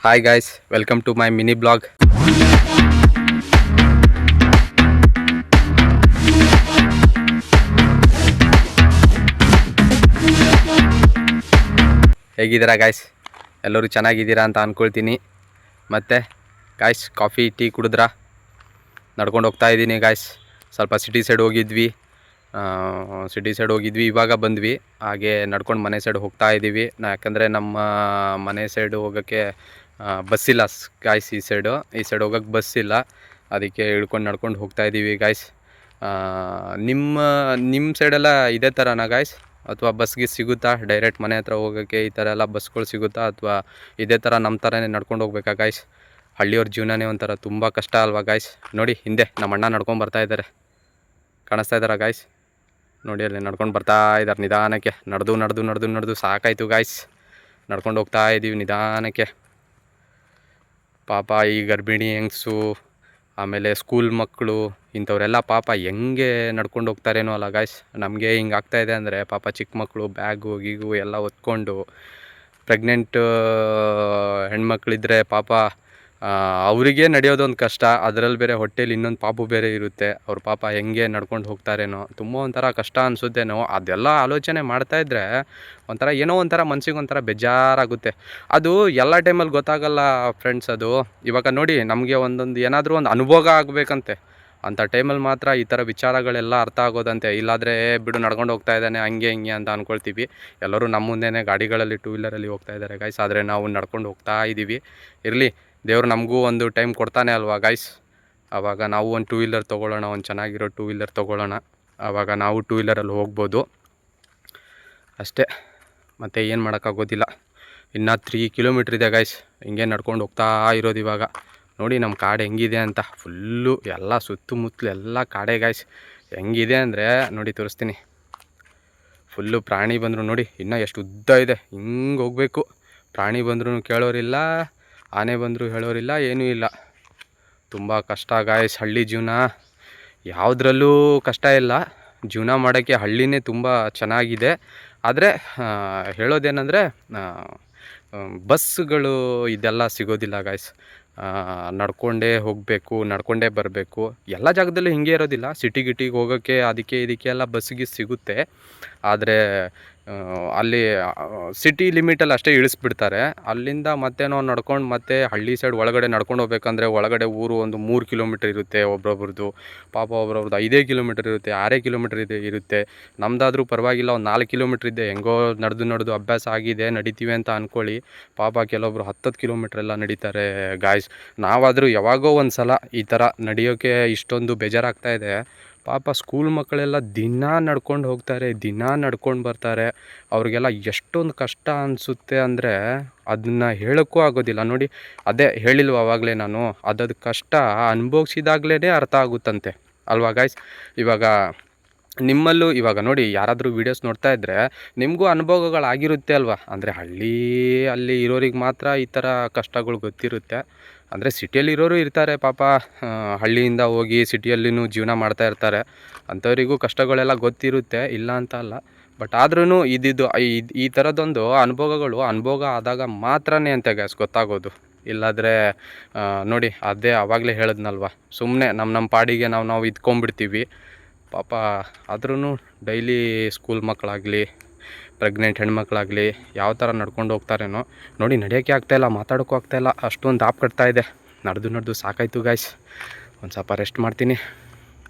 Hi guys, welcome to my mini blog. ಹೇಗಿದ್ದೀರಾ guys? ಎಲ್ಲರೂ ಚೆನ್ನಾಗಿದ್ದೀರಾ ಅಂತ ಅಂದ್ಕೊಳ್ತೀನಿ. ಮತ್ತು ಗಾಯ್ಸ್, ಕಾಫಿ ಟೀ ಕುಡಿದ್ರಾ? ನಡ್ಕೊಂಡು ಹೋಗ್ತಾ ಇದ್ದೀನಿ ಗಾಯ್ಸ್. ಸ್ವಲ್ಪ ಸಿಟಿ ಸೈಡ್ ಹೋಗಿದ್ವಿ, ಇವಾಗ ಬಂದ್ವಿ. ಹಾಗೆ ನಡ್ಕೊಂಡು ಮನೆ ಸೈಡ್ ಹೋಗ್ತಾ ಇದ್ದೀವಿ. ಯಾಕಂದರೆ ನಮ್ಮ ಮನೆ ಸೈಡು ಹೋಗೋಕ್ಕೆ ಬಸ್ಸಿಲ್ಲ ಗಾಯ್ಸ್. ಈ ಸೈಡ್ ಹೋಗೋಕ್ಕೆ ಬಸ್ಸಿಲ್ಲ, ಅದಕ್ಕೆ ಇಳ್ಕೊಂಡು ನಡ್ಕೊಂಡು ಹೋಗ್ತಾ ಇದ್ದೀವಿ ಗಾಯ್ಸ್. ನಿಮ್ಮ ಸೈಡೆಲ್ಲ ಇದೇ ಥರನಾ ಗಾಯ್ಸ್? ಅಥವಾ ಬಸ್ಗೆ ಸಿಗುತ್ತಾ ಡೈರೆಕ್ಟ್ ಮನೆ ಹತ್ರ ಹೋಗೋಕ್ಕೆ? ಈ ಥರ ಎಲ್ಲ ಬಸ್ಗಳು ಸಿಗುತ್ತಾ ಅಥವಾ ಇದೇ ಥರ ನಮ್ಮ ಥರನೇ ನಡ್ಕೊಂಡು ಹೋಗ್ಬೇಕಾ ಗಾಯ್ಸ್? ಹಳ್ಳಿಯವ್ರ ಜೀವನನೇ ಒಂಥರ ತುಂಬ ಕಷ್ಟ ಅಲ್ವಾ ಗಾಯ್ಸ್? ನೋಡಿ ಹಿಂದೆ ನಮ್ಮ ಅಣ್ಣ ನಡ್ಕೊಂಡು ಬರ್ತಾ ಇದ್ದಾರೆ, ಕಾಣಿಸ್ತಾ ಇದ್ದಾರಾ ಗಾಯ್ಸ್? ನೋಡಿ ಅಲ್ಲಿ ನಡ್ಕೊಂಡು ಬರ್ತಾ ಇದ್ದಾರೆ ನಿಧಾನಕ್ಕೆ. ನಡೆದು ಸಾಕಾಯಿತು ಗಾಯ್ಸ್. ನಡ್ಕೊಂಡು ಹೋಗ್ತಾ ಇದ್ದೀವಿ ನಿಧಾನಕ್ಕೆ. ಪಾಪ ಈ ಗರ್ಭಿಣಿ ಹೆಂಗಸು, ಆಮೇಲೆ ಸ್ಕೂಲ್ ಮಕ್ಕಳು, ಇಂಥವರೆಲ್ಲ ಪಾಪ ಹೆಂಗೆ ನಡ್ಕೊಂಡು ಹೋಗ್ತಾರೇನೋ ಅಲ್ಲ ಗಾಯ್ಸ್. ನಮಗೆ ಹಿಂಗೆ ಆಗ್ತಾಯಿದೆ ಅಂದರೆ ಪಾಪ ಚಿಕ್ಕ ಮಕ್ಕಳು ಬ್ಯಾಗು ಗೀಗು ಎಲ್ಲ ಹೊತ್ಕೊಂಡು, ಪ್ರೆಗ್ನೆಂಟ್ ಹೆಣ್ಮಕ್ಳಿದ್ರೆ ಪಾಪ ಅವರಿಗೆ ನಡೆಯೋದೊಂದು ಕಷ್ಟ, ಅದರಲ್ಲಿ ಬೇರೆ ಹೊಟ್ಟೆಲಿ ಇನ್ನೊಂದು ಪಾಪು ಬೇರೆ ಇರುತ್ತೆ. ಅವ್ರ ಪಾಪ ಹೆಂಗೆ ನಡ್ಕೊಂಡು ಹೋಗ್ತಾರೇನೋ, ತುಂಬ ಒಂಥರ ಕಷ್ಟ ಅನಿಸುತ್ತೇನೋ. ಅದೆಲ್ಲ ಆಲೋಚನೆ ಮಾಡ್ತಾಯಿದ್ರೆ ಏನೋ ಒಂಥರ ಮನ್ಸಿಗೆ ಒಂಥರ ಬೇಜಾರಾಗುತ್ತೆ. ಅದು ಎಲ್ಲ ಟೈಮಲ್ಲಿ ಗೊತ್ತಾಗಲ್ಲ ಫ್ರೆಂಡ್ಸ್. ಅದು ಇವಾಗ ನೋಡಿ, ನಮಗೆ ಏನಾದರೂ ಒಂದು ಅನುಭವ ಆಗಬೇಕಂತೆ, ಅಂಥ ಟೈಮಲ್ಲಿ ಮಾತ್ರ ಈ ಥರ ವಿಚಾರಗಳೆಲ್ಲ ಅರ್ಥ ಆಗೋದಂತೆ. ಇಲ್ಲಾಂದರೆ ಬಿಡು ನಡ್ಕೊಂಡು ಹೋಗ್ತಾ ಇದ್ದಾನೆ ಹಂಗೆ ಹಿಂಗೆ ಅಂತ ಅಂದ್ಕೊಳ್ತೀವಿ. ಎಲ್ಲರೂ ನಮ್ಮ ಮುಂದೆನೇ ಗಾಡಿಗಳಲ್ಲಿ ಟೂ ವೀಲರಲ್ಲಿ ಹೋಗ್ತಾ ಇದ್ದಾರೆ ಗಾಯ್ಸ್, ಆದರೆ ನಾವು ನಡ್ಕೊಂಡು ಹೋಗ್ತಾ ಇದ್ದೀವಿ. ಇರಲಿ, ದೇವ್ರು ನಮಗೂ ಒಂದು ಟೈಮ್ ಕೊಡ್ತಾನೆ ಅಲ್ವಾ ಗಾಯ್ಸ್. ಆವಾಗ ನಾವು ಒಂದು ಟೂ ವೀಲರ್ ತೊಗೊಳ್ಳೋಣ, ಒಂದು ಚೆನ್ನಾಗಿರೋ ಟೂ ವೀಲರ್ ತೊಗೊಳ್ಳೋಣ. ಆವಾಗ ನಾವು ಟೂ ವೀಲರಲ್ಲಿ ಹೋಗ್ಬೋದು ಅಷ್ಟೇ. ಮತ್ತು ಏನು ಮಾಡೋಕ್ಕಾಗೋದಿಲ್ಲ. ಇನ್ನು 3 ಕಿಲೋಮೀಟ್ರ್ ಇದೆ ಗಾಯ್ಸ್. ಹಿಂಗೆ ನಡ್ಕೊಂಡು ಹೋಗ್ತಾ ಇರೋದು ಇವಾಗ. ನೋಡಿ ನಮ್ಮ ಕಾಡು ಹೆಂಗಿದೆ ಅಂತ. ಫುಲ್ಲು ಎಲ್ಲ ಸುತ್ತಮುತ್ತಲು ಎಲ್ಲ ಕಾಡೇ ಗಾಯ್ಸ್. ಹೆಂಗಿದೆ ಅಂದರೆ ನೋಡಿ ತೋರಿಸ್ತೀನಿ. ಫುಲ್ಲು ಪ್ರಾಣಿ ಬಂದರು ನೋಡಿ, ಇನ್ನೂ ಎಷ್ಟು ಉದ್ದ ಇದೆ, ಹಿಂಗೆ ಹೋಗಬೇಕು. ಪ್ರಾಣಿ ಬಂದರೂ ಕೇಳೋರಿಲ್ಲ, ಆನೆ ಬಂದರೂ ಹೇಳೋರಿಲ್ಲ, ಏನೂ ಇಲ್ಲ. ತುಂಬ ಕಷ್ಟ ಗಾಯ್ಸ್ ಹಳ್ಳಿ ಜೀವನ. ಯಾವುದ್ರಲ್ಲೂ ಕಷ್ಟ ಇಲ್ಲ, ಜೀವನ ಮಾಡೋಕ್ಕೆ ಹಳ್ಳಿನೇ ತುಂಬ ಚೆನ್ನಾಗಿದೆ. ಆದರೆ ಹೇಳೋದೇನೆಂದರೆ ಬಸ್ಸುಗಳು ಇದೆಲ್ಲ ಸಿಗೋದಿಲ್ಲ ಗಾಯ್ಸ್. ನಡ್ಕೊಂಡೇ ಹೋಗಬೇಕು, ನಡ್ಕೊಂಡೇ ಬರಬೇಕು. ಎಲ್ಲ ಜಾಗದಲ್ಲೂ ಹಿಂಗೆ ಇರೋದಿಲ್ಲ. ಸಿಟಿಗೆ ಹೋಗೋಕ್ಕೆ ಅದಕ್ಕೆ ಇದಕ್ಕೆ ಎಲ್ಲ ಬಸ್ಸಿಗೆ ಸಿಗುತ್ತೆ. ಆದರೆ ಅಲ್ಲಿ ಸಿಟಿ ಲಿಮಿಟಲ್ಲಿ ಅಷ್ಟೇ ಇಳಿಸ್ಬಿಡ್ತಾರೆ. ಅಲ್ಲಿಂದ ಮತ್ತೆ ನಾವು ನಡ್ಕೊಂಡು ಮತ್ತೆ ಹಳ್ಳಿ ಸೈಡ್ ಒಳಗಡೆ ನಡ್ಕೊಂಡು ಹೋಗ್ಬೇಕಂದ್ರೆ, ಒಳಗಡೆ ಊರು ಒಂದು 3 ಕಿಲೋಮೀಟ್ರ್ ಇರುತ್ತೆ ಒಬ್ರೊಬ್ರದ್ದು. ಪಾಪ ಒಬ್ರೊಬ್ರದ್ದು 5 ಕಿಲೋಮೀಟ್ರ್ ಇರುತ್ತೆ, 6 ಕಿಲೋಮೀಟ್ರ್ ಇರುತ್ತೆ. ನಮ್ಮದಾದ್ರೂ ಪರವಾಗಿಲ್ಲ, ಒಂದು 4 ಕಿಲೋಮೀಟ್ರ್ ಇದೆ. ಹೆಂಗೋ ನಡೆದು ಅಭ್ಯಾಸ ಆಗಿದೆ, ನಡಿತೀವಿ ಅಂತ ಅಂದ್ಕೊಳ್ಳಿ. ಪಾಪ ಕೆಲವೊಬ್ರು 10 ಕಿಲೋಮೀಟ್ರ್ ಎಲ್ಲ ನಡೀತಾರೆ ಗಾಯ್ಸ್. ನಾವಾದರೂ ಯಾವಾಗೋ ಒಂದು ಸಲ ಈ ಥರ ನಡೆಯೋಕ್ಕೆ ಇಷ್ಟೊಂದು ಬೇಜಾರಾಗ್ತಾಯಿದೆ. ಪಾಪ ಸ್ಕೂಲ್ ಮಕ್ಕಳೆಲ್ಲ ದಿನ ನಡ್ಕೊಂಡು ಹೋಗ್ತಾರೆ, ದಿನ ನಡ್ಕೊಂಡು ಬರ್ತಾರೆ. ಅವ್ರಿಗೆಲ್ಲ ಎಷ್ಟೊಂದು ಕಷ್ಟ ಅನಿಸುತ್ತೆ ಅಂದರೆ ಅದನ್ನು ಹೇಳೋಕ್ಕೂ ಆಗೋದಿಲ್ಲ. ನೋಡಿ, ಅದೇ ಹೇಳಿಲ್ವ ಆವಾಗಲೇ ನಾನು, ಅದದು ಕಷ್ಟ ಅನುಭವಿಸಿದಾಗಲೇ ಅರ್ಥ ಆಗುತ್ತಂತೆ ಅಲ್ವಾ ಗಾಯ್ಸ್? ಇವಾಗ ನಿಮ್ಮಲ್ಲೂ ಇವಾಗ ನೋಡಿ, ಯಾರಾದರೂ ವೀಡಿಯೋಸ್ ನೋಡ್ತಾ ಇದ್ದರೆ ನಿಮಗೂ ಅನುಭವಗಳಾಗಿರುತ್ತೆ ಅಲ್ವಾ? ಅಂದರೆ ಅಲ್ಲಿ ಇರೋರಿಗೆ ಮಾತ್ರ ಈ ಥರ ಕಷ್ಟಗಳು ಗೊತ್ತಿರುತ್ತೆ. ಅಂದರೆ ಸಿಟಿಯಲ್ಲಿರೋರು ಇರ್ತಾರೆ ಪಾಪ, ಹಳ್ಳಿಯಿಂದ ಹೋಗಿ ಸಿಟಿಯಲ್ಲಿನೂ ಜೀವನ ಮಾಡ್ತಾ ಇರ್ತಾರೆ. ಅಂಥವರಿಗೂ ಕಷ್ಟಗಳೆಲ್ಲ ಗೊತ್ತಿರುತ್ತೆ, ಇಲ್ಲ ಅಂತ ಅಲ್ಲ. ಬಟ್ ಆದ್ರೂ ಈ ಥರದ್ದೊಂದು ಅನುಭವ ಆದಾಗ ಮಾತ್ರನೇ ಅಂತೆ ಗ್ಯಾಸ್ ಗೊತ್ತಾಗೋದು. ಇಲ್ಲಾಂದರೆ ನೋಡಿ, ಅದೇ ಆವಾಗಲೇ ಹೇಳಿದ್ನಲ್ವ, ಸುಮ್ಮನೆ ನಮ್ಮ ಪಾಡಿಗೆ ನಾವು ಇದ್ಕೊಂಡ್ಬಿಡ್ತೀವಿ ಪಾಪ. ಆದ್ರೂ ಡೈಲಿ ಸ್ಕೂಲ್ ಮಕ್ಕಳಾಗಲಿ, ಪ್ರೆಗ್ನೆಂಟ್ ಹೆಣ್ಮಕ್ಳಾಗಲಿ ಯಾವ ಥರ ನಡ್ಕೊಂಡು ಹೋಗ್ತಾರೇನೋ ನೋಡಿ. ನಡೆಯೋಕ್ಕೆ ಆಗ್ತಾಯಿಲ್ಲ, ಮಾತಾಡೋಕ್ಕೂ ಆಗ್ತಾಯಿಲ್ಲ, ಅಷ್ಟೊಂದು ದಾಪ್ ಕಟ್ತಾ ಇದೆ. ನಡೆದು ಸಾಕಾಯಿತು ಗಾಯ್ಸ್. ಒಂದು ಸ್ವಲ್ಪ ರೆಸ್ಟ್ ಮಾಡ್ತೀನಿ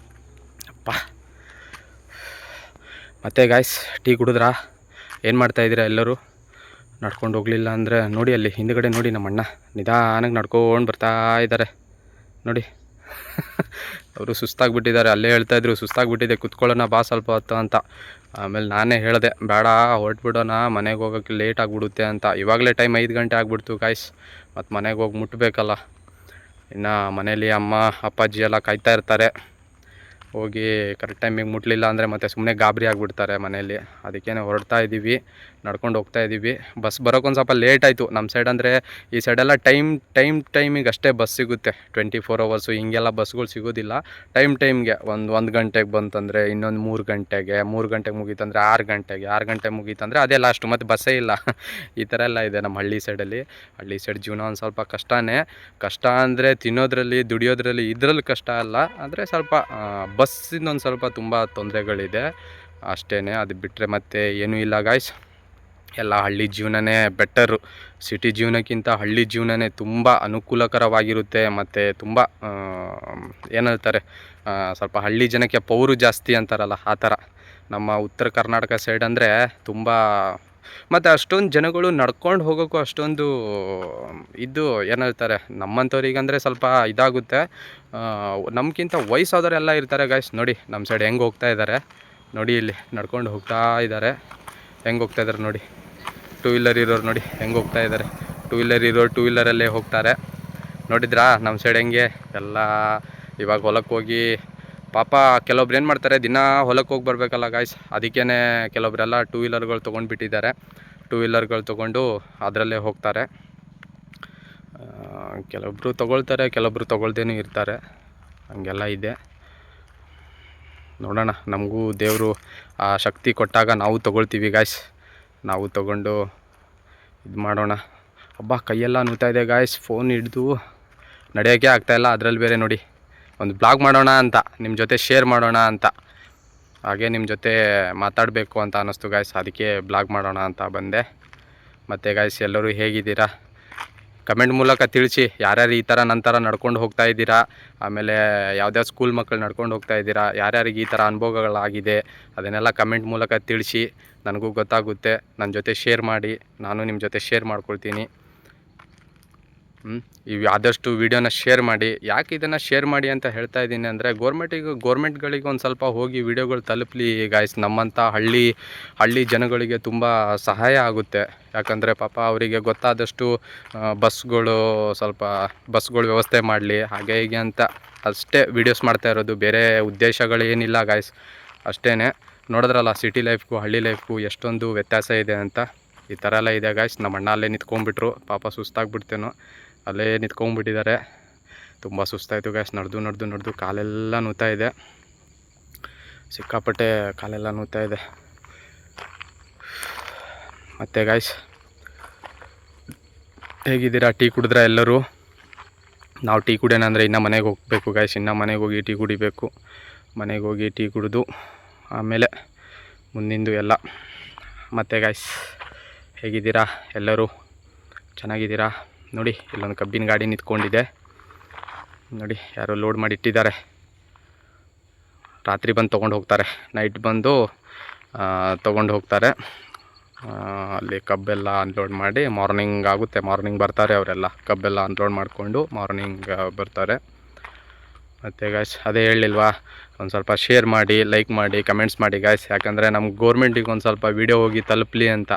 ಅಪ್ಪ. ಮತ್ತೆ ಗಾಯ್ಸ್, ಟೀ ಕುಡಿದ್ರಾ? ಏನು ಮಾಡ್ತಾಯಿದ್ದೀರಾ ಎಲ್ಲರೂ? ನಡ್ಕೊಂಡು ಹೋಗಲಿಲ್ಲ ಅಂದರೆ ನೋಡಿ, ಅಲ್ಲಿ ಹಿಂದುಗಡೆ ನೋಡಿ, ನಮ್ಮ ಅಣ್ಣ ನಿಧಾನಕ್ಕೆ ನಡ್ಕೊಂಡು ಬರ್ತಾ ಇದ್ದಾರೆ ನೋಡಿ. ಅವರು ಸುಸ್ತಾಗಿಬಿಟ್ಟಿದ್ದಾರೆ. ಅಲ್ಲೇ ಹೇಳ್ತಾಯಿದ್ರು, ಸುಸ್ತಾಗಿಬಿಟ್ಟಿದೆ, ಕುತ್ಕೊಳ್ಳೋಣ ಬಾ ಸ್ವಲ್ಪ ಹೊತ್ತು ಅಂತ. ಆಮೇಲೆ ನಾನೇ ಹೇಳಿದೆ, ಬೇಡ ಹೊರಟ್ಬಿಡೋಣ, ಮನೆಗೆ ಹೋಗೋಕ್ಕೆ ಲೇಟ್ ಆಗಿಬಿಡುತ್ತೆ ಅಂತ. ಇವಾಗಲೇ ಟೈಮ್ 5 ಗಂಟೆ ಆಗಿಬಿಡ್ತು ಗಾಯ್ಸ್. ಮತ್ತು ಮನೆಗೆ ಹೋಗಿ ಮುಟ್ಟಬೇಕಲ್ಲ. ಇನ್ನು ಮನೇಲಿ ಅಮ್ಮ ಅಪ್ಪಾಜಿ ಎಲ್ಲ ಕಾಯ್ತಾ ಇರ್ತಾರೆ. ಹೋಗಿ ಕರೆಕ್ಟ್ ಟೈಮಿಗೆ ಮುಟ್ಟಲಿಲ್ಲ ಅಂದರೆ ಮತ್ತೆ ಸುಮ್ಮನೆ ಗಾಬರಿ ಆಗಿಬಿಡ್ತಾರೆ ಮನೇಲಿ. ಅದಕ್ಕೇ ಹೊರಡ್ತಾ ಇದ್ದೀವಿ. ನಡ್ಕೊಂಡು ಹೋಗ್ತಾ ಇದ್ದೀವಿ. ಬಸ್ ಬರೋಕ್ಕೊಂದು ಸ್ವಲ್ಪ ಲೇಟ್ ಆಯಿತು ನಮ್ಮ ಸೈಡ್. ಅಂದರೆ ಈ ಸೈಡೆಲ್ಲ ಟೈಮಿಗೆ ಅಷ್ಟೇ ಬಸ್ ಸಿಗುತ್ತೆ. 24 ಅವರ್ಸು ಹಿಂಗೆಲ್ಲ ಬಸ್ಗಳು ಸಿಗೋದಿಲ್ಲ. ಟೈಮ್ಗೆ ಒಂದು ಗಂಟೆಗೆ ಬಂತಂದರೆ ಇನ್ನೊಂದು 3 ಗಂಟೆಗೆ, 3 ಗಂಟೆಗೆ ಮುಗೀತಂದರೆ 6 ಗಂಟೆಗೆ, 6 ಗಂಟೆಗೆ ಮುಗೀತಂದರೆ ಅದೇ ಲಾಸ್ಟು, ಮತ್ತು ಬಸ್ಸೇ ಇಲ್ಲ. ಈ ಥರ ಎಲ್ಲ ಇದೆ ನಮ್ಮ ಹಳ್ಳಿ ಸೈಡಲ್ಲಿ. ಹಳ್ಳಿ ಸೈಡ್ ಜೀವನ ಒಂದು ಸ್ವಲ್ಪ ಕಷ್ಟನೇ. ಕಷ್ಟ ಅಂದರೆ ತಿನ್ನೋದ್ರಲ್ಲಿ, ದುಡಿಯೋದ್ರಲ್ಲಿ, ಇದರಲ್ಲಿ ಕಷ್ಟ ಅಲ್ಲ. ಅಂದರೆ ಸ್ವಲ್ಪ ಬಸ್ಸಿಂದ ಒಂದು ಸ್ವಲ್ಪ ತುಂಬ ತೊಂದರೆಗಳಿದೆ ಅಷ್ಟೇ. ಅದು ಬಿಟ್ಟರೆ ಮತ್ತೆ ಏನೂ ಇಲ್ಲ ಗಾಯ್ಸ್. ಎಲ್ಲ ಹಳ್ಳಿ ಜೀವನನೇ ಬೆಟರು. ಸಿಟಿ ಜೀವನಕ್ಕಿಂತ ಹಳ್ಳಿ ಜೀವನನೇ ತುಂಬ ಅನುಕೂಲಕರವಾಗಿರುತ್ತೆ. ಮತ್ತು ತುಂಬ ಏನು ಹೇಳ್ತಾರೆ, ಸ್ವಲ್ಪ ಹಳ್ಳಿ ಜನಕ್ಕೆ ಪವರು ಜಾಸ್ತಿ ಅಂತಾರಲ್ಲ, ಆ ಥರ. ನಮ್ಮ ಉತ್ತರ ಕರ್ನಾಟಕ ಸೈಡ್ ಅಂದರೆ ತುಂಬ, ಮತ್ತು ಅಷ್ಟೊಂದು ಜನಗಳು ನಡ್ಕೊಂಡು ಹೋಗೋಕ್ಕೂ ಅಷ್ಟೊಂದು ಇದು ಏನು ಹೇಳ್ತಾರೆ, ನಮ್ಮಂಥವ್ರಿಗಂದರೆ ಸ್ವಲ್ಪ ಇದಾಗುತ್ತೆ. ನಮಗಿಂತ ವಯಸ್ಸಾದವರೆಲ್ಲ ಇರ್ತಾರೆ ಗಾಯ್ಸ್. ನೋಡಿ ನಮ್ಮ ಸೈಡ್ ಹೆಂಗೆ ಹೋಗ್ತಾ ಇದ್ದಾರೆ ನೋಡಿ, ಇಲ್ಲಿ ನಡ್ಕೊಂಡು ಹೋಗ್ತಾ ಇದ್ದಾರೆ. ಹೆಂಗೆ ಹೋಗ್ತಾ ಇದ್ದಾರೆ ನೋಡಿ, 2 ವೀಲರ್ ಇರೋರು ನೋಡಿ ಹೆಂಗೆ ಹೋಗ್ತಾ ಇದ್ದಾರೆ. 2 ವೀಲರ್ ಇರೋರು 2 ವೀಲರಲ್ಲೇ ಹೋಗ್ತಾರೆ. ನೋಡಿದ್ರಾ ನಮ್ಮ ಸೈಡ್ ಹೆಂಗೆ ಎಲ್ಲ. ಇವಾಗ ಹೊಲಕ್ಕೆ ಹೋಗಿ ಪಾಪ ಕೆಲವೊಬ್ರು ಏನು ಮಾಡ್ತಾರೆ, ದಿನ ಹೊಲಕ್ಕೆ ಹೋಗಿ ಬರಬೇಕಲ್ಲ ಗಾಯ್ಸ್, ಅದಕ್ಕೇ ಕೆಲವೊಬ್ಬರೆಲ್ಲ 2 ವೀಲರ್ಗಳು ತೊಗೊಂಡ್ಬಿಟ್ಟಿದ್ದಾರೆ. 2 ವೀಲರ್ಗಳು ತೊಗೊಂಡು ಅದರಲ್ಲೇ ಹೋಗ್ತಾರೆ. ಕೆಲವೊಬ್ಬರು ತೊಗೊಳ್ತಾರೆ, ಕೆಲವೊಬ್ಬರು ತೊಗೊಳ್ದೇನೂ ಇರ್ತಾರೆ. ಹಂಗೆಲ್ಲ ಇದೆ. ನೋಡೋಣ, ನಮಗೂ ದೇವರು ಆ ಶಕ್ತಿ ಕೊಟ್ಟಾಗ ನಾವು ತೊಗೊಳ್ತೀವಿ ಗಾಯ್ಸ್. ನಾವು ತೊಗೊಂಡು ಇದು ಮಾಡೋಣ. ಹಬ್ಬ ಕೈಯೆಲ್ಲ ನೋಯ್ತಾ ಇದೆ ಗಾಯ್ಸ್, ಫೋನ್ ಹಿಡಿದು ನಡೆಯೋಕ್ಕೆ ಆಗ್ತಾಯಿಲ್ಲ. ಅದರಲ್ಲಿ ಬೇರೆ ನೋಡಿ, ಒಂದು ಬ್ಲಾಗ್ ಮಾಡೋಣ ಅಂತ, ನಿಮ್ಮ ಜೊತೆ ಶೇರ್ ಮಾಡೋಣ ಅಂತ, ಹಾಗೆ ನಿಮ್ಮ ಜೊತೆ ಮಾತಾಡಬೇಕು ಅಂತ ಅನ್ನಿಸ್ತು ಗಾಯ್ಸ್. ಅದಕ್ಕೆ ಬ್ಲಾಗ್ ಮಾಡೋಣ ಅಂತ ಬಂದೆ. ಮತ್ತು ಗಾಯ್ಸ್ ಎಲ್ಲರೂ ಹೇಗಿದ್ದೀರಾ ಕಮೆಂಟ್ ಮೂಲಕ ತಿಳಿಸಿ. ಯಾರ್ಯಾರು ಈ ಥರ ನನ್ನ ಥರ ನಡ್ಕೊಂಡು ಹೋಗ್ತಾ ಇದ್ದೀರಾ, ಆಮೇಲೆ ಯಾವುದ್ಯಾವ್ದು ಸ್ಕೂಲ್ ಮಕ್ಕಳು ನಡ್ಕೊಂಡು ಹೋಗ್ತಾ ಇದ್ದೀರಾ, ಯಾರ್ಯಾರಿಗೆ ಈ ಥರ ಅನುಭವಗಳಾಗಿದೆ ಅದನ್ನೆಲ್ಲ ಕಮೆಂಟ್ ಮೂಲಕ ತಿಳಿಸಿ. ನನಗೂ ಗೊತ್ತಾಗುತ್ತೆ. ನನ್ನ ಜೊತೆ ಶೇರ್ ಮಾಡಿ, ನಾನು ನಿಮ್ಮ ಜೊತೆ ಶೇರ್ ಮಾಡ್ಕೊಳ್ತೀನಿ. ಇವು ಆದಷ್ಟು ವೀಡಿಯೋನ ಶೇರ್ ಮಾಡಿ. ಯಾಕೆ ಇದನ್ನು ಶೇರ್ ಮಾಡಿ ಅಂತ ಹೇಳ್ತಾ ಇದ್ದೀನಿ ಅಂದರೆ, ಗೌರ್ಮೆಂಟ್ಗಳಿಗೆ ಒಂದು ಸ್ವಲ್ಪ ಹೋಗಿ ವೀಡಿಯೋಗಳು ತಲುಪಲಿ ಗಾಯ್ಸ್. ನಮ್ಮಂಥ ಹಳ್ಳಿ ಜನಗಳಿಗೆ ತುಂಬ ಸಹಾಯ ಆಗುತ್ತೆ. ಯಾಕಂದರೆ ಪಾಪ ಅವರಿಗೆ ಗೊತ್ತಾದಷ್ಟು ಬಸ್ಗಳು ವ್ಯವಸ್ಥೆ ಮಾಡಲಿ, ಹಾಗೆ ಹೀಗೆ ಅಂತ ಅಷ್ಟೇ ವೀಡಿಯೋಸ್ ಮಾಡ್ತಾ ಇರೋದು. ಬೇರೆ ಉದ್ದೇಶಗಳೇನಿಲ್ಲ ಗಾಯ್ಸ್, ಅಷ್ಟೇ. ನೋಡಿದ್ರಲ್ಲ ಸಿಟಿ ಲೈಫ್ಗೂ ಹಳ್ಳಿ ಲೈಫ್ಗೂ ಎಷ್ಟೊಂದು ವ್ಯತ್ಯಾಸ ಇದೆ ಅಂತ. ಈ ಥರ ಎಲ್ಲ ಇದೆ ಗಾಯ್ಸ್. ನಮ್ಮ ಅಣ್ಣ ಅಲ್ಲೇ ನಿಂತ್ಕೊಂಡ್ಬಿಟ್ರು, ಪಾಪ ಸುಸ್ತಾಗ್ಬಿಡ್ತೇನೋ, ಅಲ್ಲೇ ನಿಂತ್ಕೊಂಡ್ಬಿಟ್ಟಿದ್ದಾರೆ. ತುಂಬ ಸುಸ್ತಾಯಿತು ಗಾಯ್ಸ್. ನಡೆದು ಕಾಲೆಲ್ಲ ನೋಯ್ತಾ ಇದೆ, ಸಿಕ್ಕಾಪಟ್ಟೆ ಕಾಲೆಲ್ಲ ನೋಯ್ತಾ ಇದೆ. ಮತ್ತು ಗಾಯ್ಸ್ ಹೇಗಿದ್ದೀರಾ? ಟೀ ಕುಡಿದ್ರಾ ಎಲ್ಲರೂ? ನಾವು ಟೀ ಕುಡಿಯೋಣ ಅಂದರೆ ಇನ್ನೂ ಮನೆಗೆ ಹೋಗಬೇಕು ಗಾಯ್ಸ್. ಇನ್ನೂ ಮನೆಗೆ ಹೋಗಿ ಟೀ ಕುಡಿಬೇಕು. ಮನೆಗೆ ಹೋಗಿ ಟೀ ಕುಡಿದು ಆಮೇಲೆ ಮುಂದಿಂದು ಎಲ್ಲ. ಮತ್ತು ಗಾಯ್ಸ್ ಹೇಗಿದ್ದೀರಾ ಎಲ್ಲರೂ? ಚೆನ್ನಾಗಿದ್ದೀರಾ? ನೋಡಿ ಇಲ್ಲೊಂದು ಕಬ್ಬಿನ ಗಾಡಿ ನಿಂತ್ಕೊಂಡಿದೆ ನೋಡಿ, ಯಾರೋ ಲೋಡ್ ಮಾಡಿ ಇಟ್ಟಿದ್ದಾರೆ. ರಾತ್ರಿ ಬಂದು ತೊಗೊಂಡು ಹೋಗ್ತಾರೆ, ನೈಟ್ ಬಂದು ತೊಗೊಂಡು ಹೋಗ್ತಾರೆ. ಅಲ್ಲಿ ಕಬ್ಬೆಲ್ಲ ಅನ್ಲೋಡ್ ಮಾಡಿ ಮಾರ್ನಿಂಗ್ ಆಗುತ್ತೆ. ಮಾರ್ನಿಂಗ್ ಬರ್ತಾರೆ ಅವರೆಲ್ಲ, ಕಬ್ಬೆಲ್ಲ ಅನ್ಲೋಡ್ ಮಾಡಿಕೊಂಡು ಮಾರ್ನಿಂಗ್ ಬರ್ತಾರೆ. ಮತ್ತು ಗಾಯ್ಸ್ ಅದೇ ಹೇಳಿಲ್ವಾ, ಒಂದು ಸ್ವಲ್ಪ ಶೇರ್ ಮಾಡಿ, ಲೈಕ್ ಮಾಡಿ, ಕಮೆಂಟ್ಸ್ ಮಾಡಿ ಗಾಯ್ಸ್. ಯಾಕಂದರೆ ನಮ್ಮ ಗೋರ್ಮೆಂಟಿಗೆ ಒಂದು ಸ್ವಲ್ಪ ವೀಡಿಯೋ ಹೋಗಿ ತಲುಪಲಿ ಅಂತ.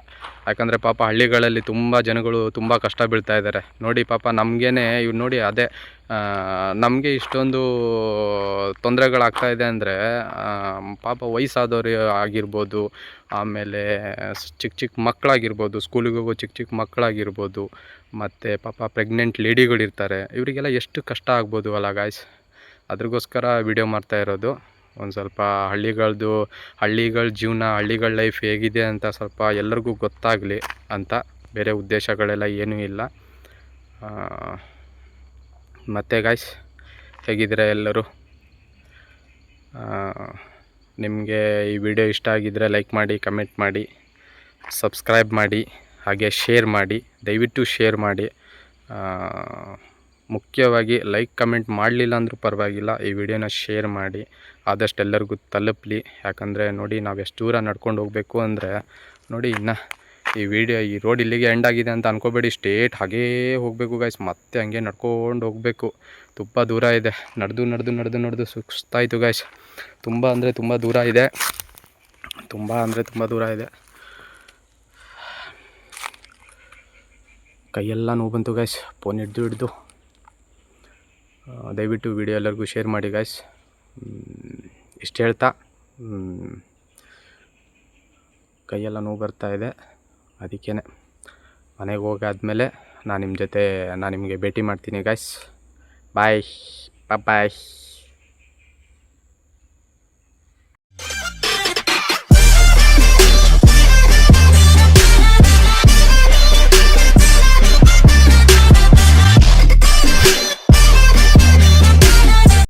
ಯಾಕಂದರೆ ಪಾಪ ಹಳ್ಳಿಗಳಲ್ಲಿ ತುಂಬ ಜನಗಳು ತುಂಬ ಕಷ್ಟ ಬೀಳ್ತಾ ಇದ್ದಾರೆ ನೋಡಿ. ಪಾಪ ನಮಗೇನೆ ಇವ್ರು ನೋಡಿ, ಅದೇ ನಮಗೆ ಇಷ್ಟೊಂದು ತೊಂದರೆಗಳಾಗ್ತಾ ಇದೆ ಅಂದರೆ, ಪಾಪ ವಯಸ್ಸಾದವರು ಆಗಿರ್ಬೋದು, ಆಮೇಲೆ ಚಿಕ್ಕ ಮಕ್ಕಳಾಗಿರ್ಬೋದು, ಸ್ಕೂಲಿಗೆ ಹೋಗೋ ಚಿಕ್ಕ ಮಕ್ಕಳಾಗಿರ್ಬೋದು, ಮತ್ತು ಪಾಪ ಪ್ರೆಗ್ನೆಂಟ್ ಲೇಡಿಗಳಿರ್ತಾರೆ. ಇವರಿಗೆಲ್ಲ ಎಷ್ಟು ಕಷ್ಟ ಆಗ್ಬೋದು ಅಲ್ಲ ಗಾಯ್ಸ್. ಅದ್ರಗೋಸ್ಕರ ವಿಡಿಯೋ ಮಾಡ್ತಾ ಇರೋದು. ಒಂದು ಸ್ವಲ್ಪ ಹಳ್ಳಿಗಳ ಜೀವನ, ಹಳ್ಳಿಗಳ ಲೈಫ್ ಹೇಗಿದೆ ಅಂತ ಸ್ವಲ್ಪ ಎಲ್ಲರಿಗೂ ಗೊತ್ತಾಗಲಿ ಅಂತ. ಬೇರೆ ಉದ್ದೇಶಗಳೆಲ್ಲ ಏನೂ ಇಲ್ಲ. ಮತ್ತು ಗಾಯ್ಸ್ ಹೇಗಿದ್ದೀರಾ ಎಲ್ಲರೂ? ನಿಮಗೆ ಈ ವಿಡಿಯೋ ಇಷ್ಟ ಆಗಿದ್ದರೆ ಲೈಕ್ ಮಾಡಿ, ಕಮೆಂಟ್ ಮಾಡಿ, ಸಬ್ಸ್ಕ್ರೈಬ್ ಮಾಡಿ, ಹಾಗೆ ಶೇರ್ ಮಾಡಿ. ದಯವಿಟ್ಟು ಶೇರ್ ಮಾಡಿ. ಮುಖ್ಯವಾಗಿ ಲೈಕ್ ಕಮೆಂಟ್ ಮಾಡಲಿಲ್ಲ ಅಂದರೂ ಪರವಾಗಿಲ್ಲ, ಈ ವಿಡಿಯೋನ ಶೇರ್ ಮಾಡಿ, ಆದಷ್ಟು ಎಲ್ಲರಿಗೂ ತಲುಪಲಿ. ಯಾಕಂದರೆ ನೋಡಿ, ನಾವು ಎಷ್ಟು ದೂರ ನಡ್ಕೊಂಡು ಹೋಗಬೇಕು ಅಂದರೆ ನೋಡಿ, ಇನ್ನು ಈ ರೋಡ್ ಇಲ್ಲಿಗೆ ಎಂಡ್ ಆಗಿದೆ ಅಂತ ಅನ್ಕೋಬೇಡಿ. ಸ್ಟೇಟ್ ಹಾಗೇ ಹೋಗಬೇಕು ಗಾಯ್ಸ್, ಮತ್ತೆ ಹಂಗೆ ನಡ್ಕೊಂಡು ಹೋಗಬೇಕು. ತುಂಬ ದೂರ ಇದೆ. ನಡೆದು ಸುಸ್ತಾಯಿತು ಗಾಯ್ಸ್. ತುಂಬ ಅಂದರೆ ತುಂಬ ದೂರ ಇದೆ. ಕೈಯೆಲ್ಲ ನೋವು ಬಂತು ಗಾಯ್ಸ್, ಫೋನ್ ಹಿಡ್ದು. ದಯವಿಟ್ಟು ವಿಡಿಯೋ ಎಲ್ಲರಿಗೂ ಶೇರ್ ಮಾಡಿ ಗಾಯ್ಸ್. ಇಷ್ಟು ಹೇಳ್ತಾ ಕೈಯೆಲ್ಲ ನೋವು ಬರ್ತಾ ಇದೆ. ಅದಕ್ಕೇ ಮನೆಗೆ ಹೋಗಾದ್ಮೇಲೆ ನಾನು ನಿಮಗೆ ಭೇಟಿ ಮಾಡ್ತೀನಿ ಗಾಯ್ಸ್. ಬಾಯ್ ಬಾಯ್.